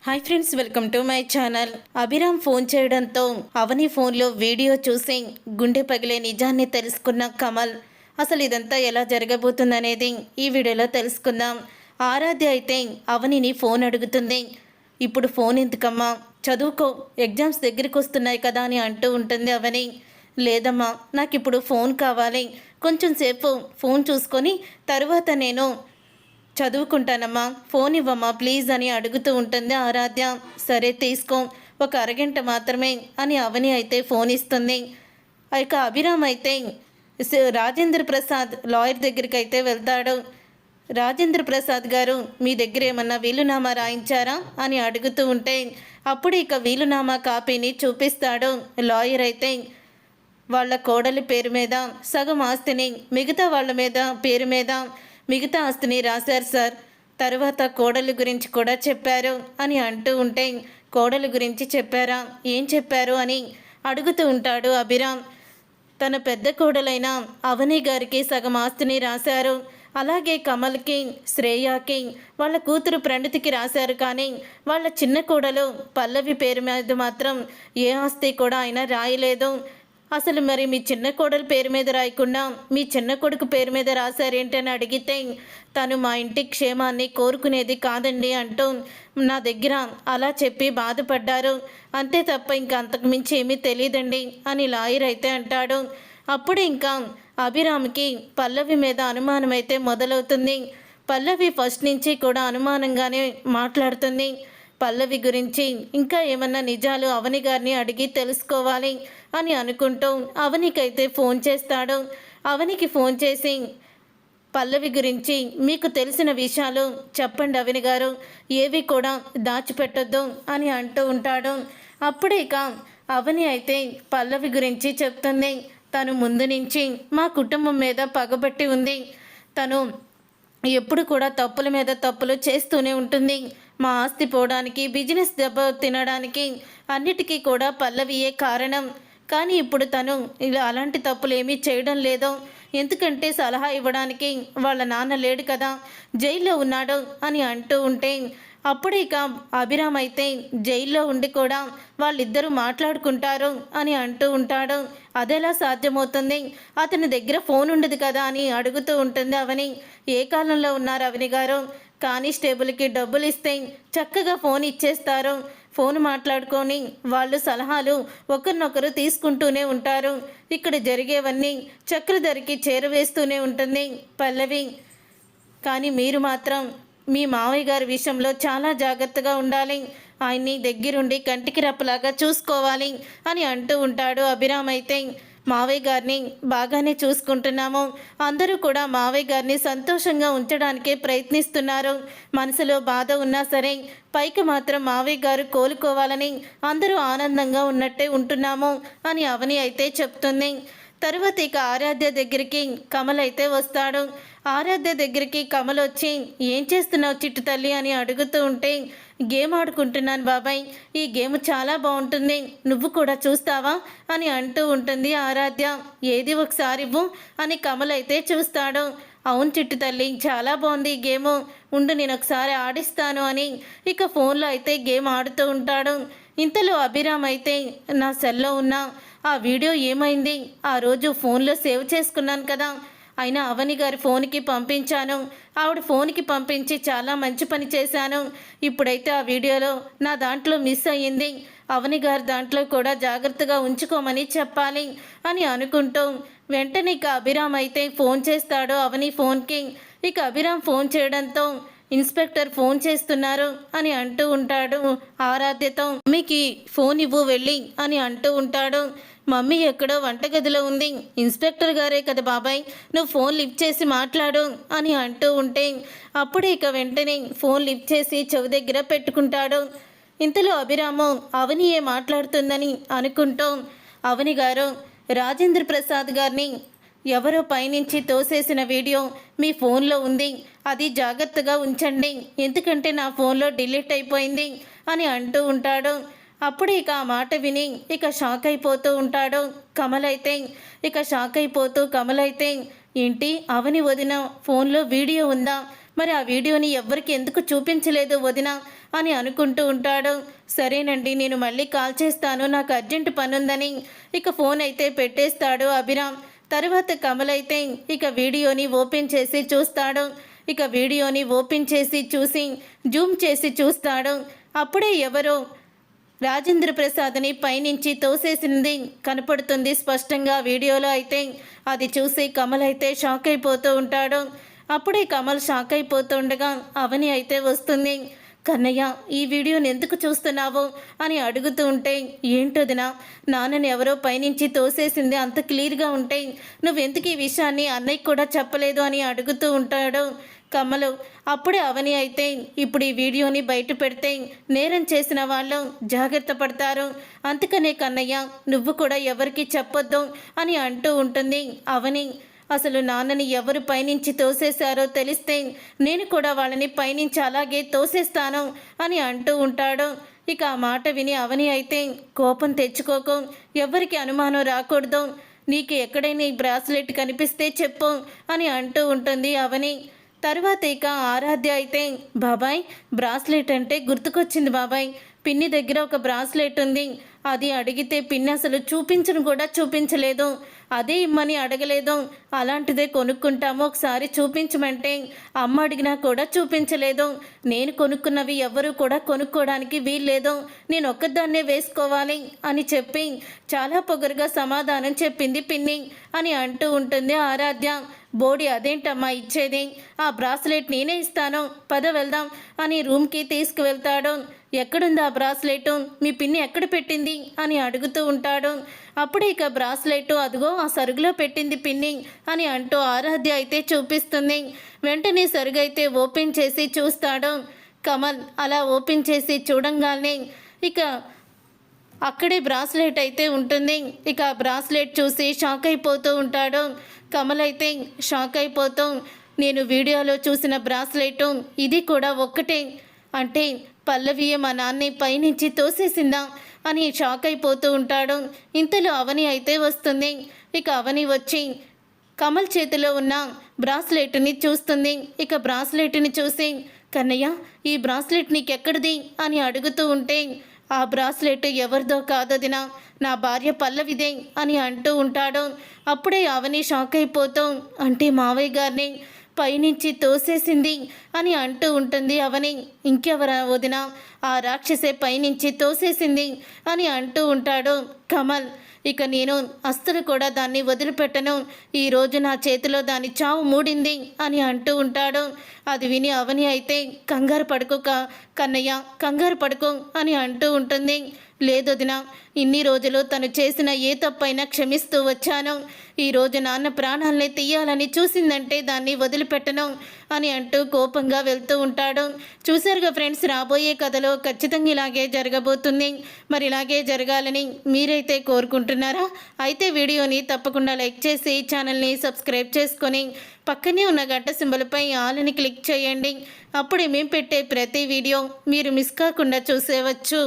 Hi friends, welcome to my channel. Abhiram phone చేయడంతో అవని ఫోన్లో video చూసి గుండె పగిలే నిజాన్ని తెలుసుకున్న కమల్ అసలు ఇదంతా ఎలా జరగబోతుందనేది ఈ వీడియోలో తెలుసుకుందాం. ఆరాధ్య అయితే అవనిని ఫోన్ అడుగుతుంది. ఇప్పుడు ఫోన్ ఎందుకమ్మా, చదువుకో, ఎగ్జామ్స్ దగ్గరికి వస్తున్నాయి కదా అని అంటూ ఉంటుంది అవని. లేదమ్మా, నాకు ఇప్పుడు ఫోన్ కావాలి, కొంచెం సేపు ఫోన్ చూసుకొని తరువాత నేను చదువుకుంటానమ్మా, ఫోన్ ఇవ్వమ్మా ప్లీజ్ అని అడుగుతూ ఉంటుంది ఆరాధ్య. సరే తీసుకో, ఒక అరగంట మాత్రమే అని అవని అయితే ఫోన్ ఇస్తుంది. ఇక అభిరామ్ అయితే రాజేంద్ర ప్రసాద్ లాయర్ దగ్గరికి అయితే వెళ్తాడు. రాజేంద్ర ప్రసాద్ గారు, మీ దగ్గర ఏమన్నా వీలునామా రాయించారా అని అడుగుతూ ఉంటే అప్పుడు ఇక వీలునామా కాపీని చూపిస్తాడు లాయర్ అయితే. వాళ్ళ కోడలి పేరు మీద సగం ఆస్తిని మిగతా వాళ్ళ మీద పేరు మీద మిగతా ఆస్తిని రాశారు సార్. తర్వాత కోడలి గురించి కూడా చెప్పారు అని అంటూ ఉంటే, కోడలి గురించి చెప్పారా, ఏం చెప్పారు అని అడుగుతూ ఉంటాడు అభిరామ్. తన పెద్ద కోడలైన అవని గారికి సగం ఆస్తిని రాశారు, అలాగే కమల్కి, శ్రేయాకి, వాళ్ళ కూతురు ప్రణతికి రాశారు. కానీ వాళ్ళ చిన్న కోడలు పల్లవి పేరు మీద మాత్రం ఏ ఆస్తి కూడా ఆయన రాయలేదు. అసలు మరి మీ చిన్న కోడలు పేరు మీద రాయకుండా మీ చిన్న కొడుకు పేరు మీద రాశారేంటని అడిగితే, తను మా ఇంటి క్షేమాన్ని కోరుకునేది కాదండి అంటూ నా దగ్గర అలా చెప్పి బాధపడ్డారు, అంతే తప్ప ఇంకా అంతకు మించి ఏమీ తెలియదండి అని లాయర్ అయితే అంటాడు. అప్పుడు ఇంకా అభిరామ్కి పల్లవి మీద అనుమానం అయితే మొదలవుతుంది. పల్లవి ఫస్ట్ నుంచి కూడా అనుమానంగానే మాట్లాడుతుంది. పల్లవి గురించి ఇంకా ఏమన్నా నిజాలు అవని గారిని అడిగి తెలుసుకోవాలి అని అనుకుంటూ అవనికైతే ఫోన్ చేస్తాడు. అవనికి ఫోన్ చేసి, పల్లవి గురించి మీకు తెలిసిన విషయాలు చెప్పండి అవని గారు, ఏవి కూడా దాచిపెట్టొద్దు అని అంటూ ఉంటాడు. అప్పుడే ఇక అవని అయితే పల్లవి గురించి చెప్తుంది. తను ముందు నుంచి మా కుటుంబం మీద పగబట్టి ఉంది, తను ఎప్పుడు కూడా తప్పుల మీద తప్పులు చేస్తూనే ఉంటుంది. మా ఆస్తి పోవడానికి, బిజినెస్ దెబ్బ తినడానికి అన్నిటికీ కూడా పల్లవియే కారణం. కానీ ఇప్పుడు తను ఇలా అలాంటి తప్పులు ఏమీ చేయడం లేదు, ఎందుకంటే సలహా ఇవ్వడానికి వాళ్ళ నాన్న లేడు కదా, జైల్లో ఉన్నాడు అని అంటూ ఉంటే అప్పుడు ఇక అభిరామ్ అయితే జైల్లో ఉండి కూడా వాళ్ళిద్దరూ మాట్లాడుకుంటారు అని అంటూ ఉంటాడు. అదెలా సాధ్యమవుతుంది, అతని దగ్గర ఫోన్ ఉండదు కదా అని అడుగుతూ ఉంటుంది అవని. ఏ కాలంలో ఉన్నారు అవని గారు, కానిస్టేబుల్కి డబ్బులు ఇస్తే చక్కగా ఫోన్ ఇచ్చేస్తారు, ఫోన్ మాట్లాడుకొని వాళ్ళు సలహాలు ఒకరినొకరు తీసుకుంటూనే ఉంటారు. ఇక్కడ జరిగేవన్నీ చక్రధరికి చేరవేస్తూనే ఉంటుంది పల్లవి. కానీ మీరు మాత్రం మీ మావయ్య గారి విషయంలో చాలా జాగ్రత్తగా ఉండాలి, ఆయన్ని దగ్గరుండి కంటికి రెప్పలాగా చూసుకోవాలి అని అంటూ ఉంటాడు అభిరామ్ అయితే. మావయ్య గారిని బాగానే చూసుకుంటున్నాము, అందరూ కూడా మావయ్య గారిని సంతోషంగా ఉంచడానికే ప్రయత్నిస్తున్నారు, మనసులో బాధ ఉన్నా సరే పైకి మాత్రం మావయ్య గారు కోలుకోవాలని అందరూ ఆనందంగా ఉన్నట్టే ఉంటున్నాము అని అవని అయితే చెప్తుంది. తర్వాత ఇక ఆరాధ్య దగ్గరికి కమల్ అయితే వస్తాడు. ఆరాధ్య దగ్గరికి కమల్ వచ్చి, ఏం చేస్తున్నావు చిట్టు తల్లి అని అడుగుతూ ఉంటే, గేమ్ ఆడుకుంటున్నాను బాబాయ్, ఈ గేమ్ చాలా బాగుంటుంది, నువ్వు కూడా చూస్తావా అని అంటూ ఉంటుంది ఆరాధ్య. ఏది ఒకసారి ఇవ్వు అని కమల్ అయితే చూస్తాడు. అవును చిట్టు తల్లి, చాలా బాగుంది ఈ గేము, ఉండు నేను ఒకసారి ఆడిస్తాను అని ఇక ఫోన్లో అయితే గేమ్ ఆడుతూ ఉంటాడు. ఇంతలో అభిరామ్ అయితే, నా సెల్లో ఉన్న ఆ వీడియో ఏమైంది, ఆ రోజు ఫోన్లో సేవ్ చేసుకున్నాను కదా, అయినా అవని గారి ఫోన్కి పంపించాను, ఆవిడ ఫోన్కి పంపించి చాలా మంచి పని చేశాను, ఇప్పుడైతే ఆ వీడియోలో నా దాంట్లో మిస్ అయ్యింది, అవని గారి దాంట్లో కూడా జాగ్రత్తగా ఉంచుకోమని చెప్పాలి అని అనుకుంటూ వెంటనే ఇక అభిరామ్ అయితే ఫోన్ చేస్తాడు అవని ఫోన్కి. ఇక అభిరామ్ ఫోన్ చేయడంతో, ఇన్స్పెక్టర్ ఫోన్ చేస్తున్నారు అని అంటూ ఉంటాడు ఆరాధ్యతో. మమ్మీకి ఫోన్ ఇవ్వు వెళ్ళి అని అంటూ ఉంటాడు. మమ్మీ ఎక్కడో వంటగదిలో ఉంది, ఇన్స్పెక్టర్ గారే కదా బాబాయ్, నువ్వు ఫోన్ లిఫ్ట్ చేసి మాట్లాడు అని అంటూ ఉంటే అప్పుడే ఇక వెంటనే ఫోన్ లిఫ్ట్ చేసి చెవి దగ్గర పెట్టుకుంటాడు. ఇంతలో అభిరాము అవనియే మాట్లాడుతుందని అనుకుంటూ, అవని గారు, రాజేంద్ర ప్రసాద్ గారిని ఎవరో పైనుంచి తోసేసిన వీడియో మీ ఫోన్లో ఉంది, అది జాగ్రత్తగా ఉంచండి, ఎందుకంటే నా ఫోన్లో డిలీట్ అయిపోయింది అని అంటూ ఉంటాడు. అప్పుడు ఇక ఆ మాట విని ఇక షాక్ అయిపోతూ ఉంటాడు కమల్ అయితే. ఇక షాక్ అయిపోతూ కమల్ అయితే, ఏంటి అవని వదిన ఫోన్లో వీడియో ఉందా, మరి ఆ వీడియోని ఎవ్వరికి ఎందుకు చూపించలేదు వదిన అని అనుకుంటూ ఉంటాడు. సరేనండి, నేను మళ్ళీ కాల్ చేస్తాను, నాకు అర్జెంటు పనుందని ఇక ఫోన్ అయితే పెట్టేస్తాడు అభిరామ్. తర్వాత కమల్ అయితే ఇక వీడియోని ఓపెన్ చేసి చూస్తాడు. ఇక వీడియోని ఓపెన్ చేసి చూసి జూమ్ చేసి చూస్తాడు. అప్పుడే ఎవరో రాజేంద్ర ప్రసాద్ని పైనుంచి తోసేసింది కనపడుతుంది స్పష్టంగా వీడియోలో అయితే. అది చూసి కమల్ అయితే షాక్ అయిపోతూ ఉంటాడు. అప్పుడే కమల్ షాక్ అయిపోతుండగా అవని అయితే వస్తుంది. కన్నయ్య, ఈ వీడియోని ఎందుకు చూస్తున్నావు అని అడుగుతూ ఉంటే, ఏంటోదినా, నాన్నని ఎవరో పైనుంచి తోసేసింది అంత క్లియర్గా ఉంటే నువ్వెందుకు ఈ విషయాన్ని అన్నయ్యకి కూడా చెప్పలేదు అని అడుగుతూ ఉంటాడు కమలు. అప్పుడే అవని అయితే, ఇప్పుడు ఈ వీడియోని బయట పెడితే నేరం చేసిన వాళ్ళు జాగ్రత్త పడతారు, అందుకనే కన్నయ్య నువ్వు కూడా ఎవరికి చెప్పొద్దు అని అంటూ ఉంటుంది అవని. అసలు నాన్నని ఎవరు పైనుంచి తోసేశారో తెలిస్తే నేను కూడా వాళ్ళని పైనుంచి అలాగే తోసేస్తాను అని అంటూ ఉంటాడు. ఇక ఆ మాట విని అవని అయితే, కోపం తెచ్చుకోకు, ఎవరికి అనుమానం రాకూడదు, నీకు ఎక్కడైనా ఈ బ్రాస్లెట్ కనిపిస్తే చెప్పు అని అంటూ ఉంటుంది అవని. తర్వాత ఇక ఆరాధ్య అయితే, బాబాయ్ బ్రాస్లెట్ అంటే గుర్తుకొచ్చింది బాబాయ్, పిన్ని దగ్గర ఒక బ్రాస్లెట్ ఉంది, అది అడిగితే పిన్ని అసలు చూపించను కూడా చూపించలేదు, అదే ఇమ్మని అడగలేదు, అలాంటిదే కొనుక్కుంటాము ఒకసారి చూపించమంటే అమ్మ అడిగినా కూడా చూపించలేదు, నేను కొనుక్కున్నవి ఎవరు కూడా కొనుక్కోవడానికి వీల్లేదు, నేను ఒక్కదాన్నే వేసుకోవాలి అని చెప్పి చాలా పొగరుగా సమాధానం చెప్పింది పిన్ని అని అంటూ ఉంటుంది ఆరాధ్య. బోడి అదేంటమ్మా ఇచ్చేది, ఆ బ్రాస్లెట్ నేనే ఇస్తాను, పద వెళ్దాం అని రూమ్కి తీసుకువెళ్తాడు. ఎక్కడుంది ఆ బ్రాస్లెట్, మీ పిన్ని ఎక్కడ పెట్టింది అని అడుగుతూ ఉంటాడు. అప్పుడే ఇక బ్రాస్లెట్ అదిగో ఆ సరుగులో పెట్టింది పిన్ని అని అంటూ ఆరాధ్య అయితే చూపిస్తుంది. వెంటనే సరుగు అయితే ఓపెన్ చేసి చూస్తాడు కమల్. అలా ఓపెన్ చేసి చూడంగానే ఇక అక్కడే బ్రాస్లెట్ అయితే ఉంటుంది. ఇక ఆ బ్రాస్లెట్ చూసి షాక్ అయిపోతూ ఉంటాడు కమల్. అయితే షాక్ అయిపోతూ, నేను వీడియోలో చూసిన బ్రాస్లెట్ ఇది కూడా ఒక్కటే, అంటే పల్లవియే మా నాన్నే పైనుంచి తోసేసిందా అని షాక్ అయిపోతూ ఉంటాడు. ఇంతలో అవని అయితే వస్తుంది. ఇక అవని వచ్చి కమల్ చేతిలో ఉన్న బ్రాస్లెట్ని చూస్తుంది. ఇక బ్రాస్లెట్ని చూసి, కన్నయ్య ఈ బ్రాస్లెట్ నీకెక్కడిది అని అడుగుతూ ఉంటే, ఆ బ్రాస్లెట్ ఎవరిదో కాదదినా, నా భార్య పల్లవిదే అని అంటూ ఉంటాడు. అప్పుడే అవని షాక్ అయిపోతూ, అంటే మావయ్య గారిని పైనుంచి తోసేసింది అని అంటూ ఉంటుంది అవని. ఇంకెవరా వదిన, ఆ రాక్షసే పైనుంచి తోసేసింది అని అంటూ ఉంటాడు కమల్. ఇక నేను అస్సలు కూడా దాన్ని వదిలిపెట్టను, ఈరోజు నా చేతిలో దాని చావు మూడింది అని అంటూ ఉంటాడు. అది విని అవని అయితే, కంగారు పడుకో కన్నయ్య, కంగారు పడుకో అని అంటూ ఉంటుంది. లేదొదిన, ఇన్ని రోజులు తను చేసిన ఏ తప్పైనా క్షమిస్తూ వచ్చాను, ఈరోజు నాన్న ప్రాణాలనే తీయాలని చూసిందంటే దాన్ని వదిలిపెట్టను అని అంటూ కోపంగా వెళ్తూ ఉంటాడు. చూసారుగా ఫ్రెండ్స్, రాబోయే కథలో ఖచ్చితంగా ఇలాగే జరగబోతుంది. మరి ఇలాగే జరగాలని మీరైతే కోరుకుంటున్నారా? అయితే వీడియోని తప్పకుండా లైక్ చేసి ఛానల్ని సబ్స్క్రైబ్ చేసుకొని పక్కనే ఉన్న గంట సింబల్పై ఆల్ అని క్లిక్ చేయండి. అప్పుడే మేము పెట్టే ప్రతి వీడియో మీరు మిస్ కాకుండా చూసేవచ్చు.